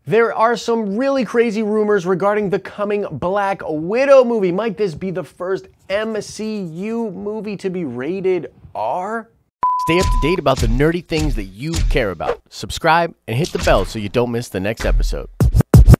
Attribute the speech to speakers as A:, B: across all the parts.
A: There are some really crazy rumors regarding the coming Black Widow movie. Might this be the first MCU movie to be rated R? Stay up to date about the nerdy things that you care about. Subscribe and hit the bell so you don't miss the next episode.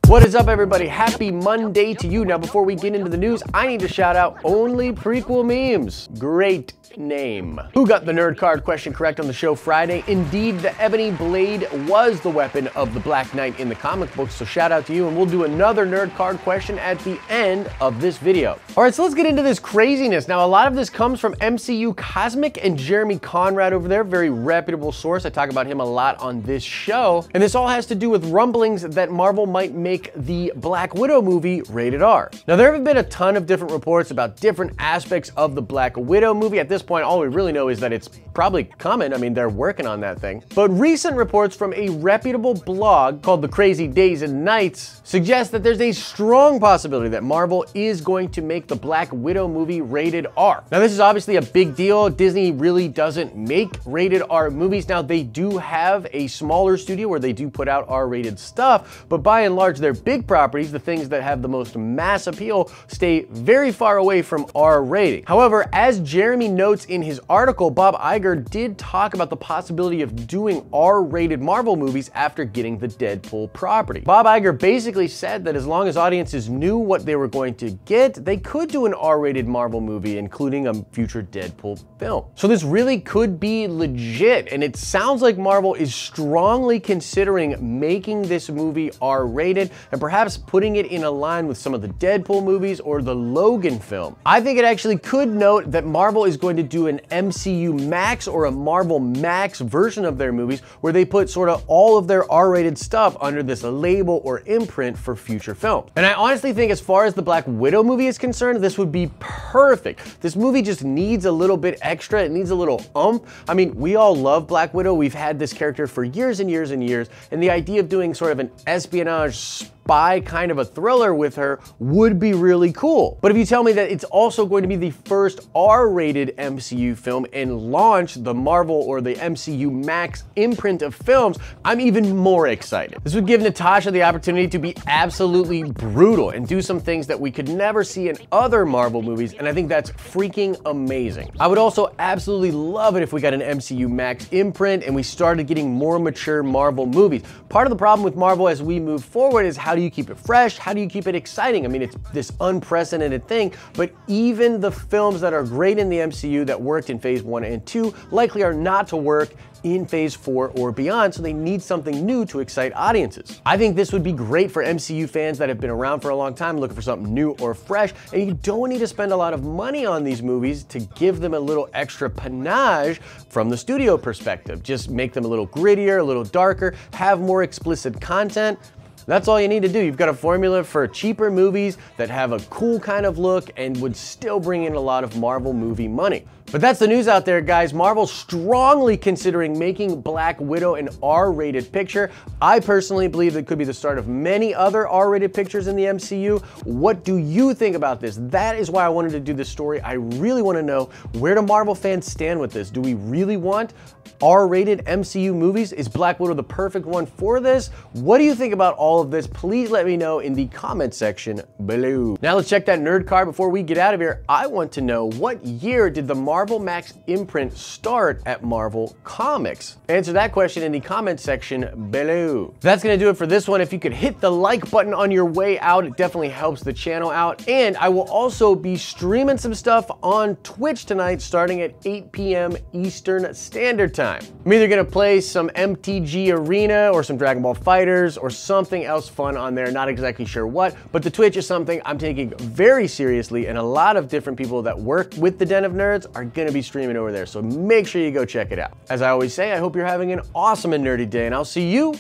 A: What is up, everybody? Happy Monday to you. Now, before we get into the news, I need to shout out Only Prequel Memes. Great name. Who got the nerd card question correct on the show Friday? Indeed, the ebony blade was the weapon of the Black Knight in the comic books, so shout out to you, and we'll do another nerd card question at the end of this video. All right, so let's get into this craziness. Now, a lot of this comes from MCU Cosmic and Jeremy Conrad over there, very reputable source. I talk about him a lot on this show, and this all has to do with rumblings that Marvel might make the Black Widow movie rated R. Now, there have been a ton of different reports about different aspects of the Black Widow movie. At this point, all we really know is that it's probably coming. I mean, they're working on that thing. But recent reports from a reputable blog called The Crazy Days and Nights suggest that there's a strong possibility that Marvel is going to make the Black Widow movie rated R. Now, this is obviously a big deal. Disney really doesn't make rated R movies. Now, they do have a smaller studio where they do put out R-rated stuff, but by and large, their big properties, the things that have the most mass appeal, stay very far away from R rating. However, as Jeremy notes in his article, Bob Iger did talk about the possibility of doing R-rated Marvel movies after getting the Deadpool property. Bob Iger basically said that as long as audiences knew what they were going to get, they could do an R-rated Marvel movie, including a future Deadpool film. So this really could be legit, and it sounds like Marvel is strongly considering making this movie R-rated and perhaps putting it in a line with some of the Deadpool movies or the Logan film. I think it actually could note that Marvel is going to do an MCU Max or a Marvel Max version of their movies where they put sort of all of their R-rated stuff under this label or imprint for future films. And I honestly think as far as the Black Widow movie is concerned, this would be perfect. This movie just needs a little bit extra. It needs a little oomph. I mean, we all love Black Widow. We've had this character for years and years and years, and the idea of doing sort of an espionage spy kind of a thriller with her would be really cool. But if you tell me that it's also going to be the first R-rated MCU film and launch the Marvel or the MCU Max imprint of films, I'm even more excited. This would give Natasha the opportunity to be absolutely brutal and do some things that we could never see in other Marvel movies, and I think that's freaking amazing. I would also absolutely love it if we got an MCU Max imprint and we started getting more mature Marvel movies. Part of the problem with Marvel as we move forward is how do you keep it fresh? How do you keep it exciting? I mean, it's this unprecedented thing, but even the films that are great in the MCU that worked in phase 1 and 2 likely are not to work in phase 4 or beyond, so they need something new to excite audiences. I think this would be great for MCU fans that have been around for a long time looking for something new or fresh, and you don't need to spend a lot of money on these movies to give them a little extra panache from the studio perspective. Just make them a little grittier, a little darker, have more explicit content. That's all you need to do. You've got a formula for cheaper movies that have a cool kind of look and would still bring in a lot of Marvel movie money. But that's the news out there, guys. Marvel's strongly considering making Black Widow an R-rated picture. I personally believe it could be the start of many other R-rated pictures in the MCU. What do you think about this? That is why I wanted to do this story. I really want to know, where do Marvel fans stand with this? Do we really want R-rated MCU movies? Is Black Widow the perfect one for this? What do you think about all of this? Please let me know in the comment section below. Now let's check that nerd card before we get out of here. I want to know, what year did the Marvel Max imprint start at Marvel Comics? Answer that question in the comment section below. That's gonna do it for this one. If you could hit the like button on your way out, it definitely helps the channel out. And I will also be streaming some stuff on Twitch tonight starting at 8 p.m. Eastern Standard Time. I'm either gonna play some MTG Arena or some Dragon Ball Fighters or something else fun on there, not exactly sure what, but the Twitch is something I'm taking very seriously, and a lot of different people that work with the Den of Nerds are gonna be streaming over there, so make sure you go check it out. As I always say, I hope you're having an awesome and nerdy day, and I'll see you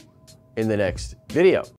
A: in the next video.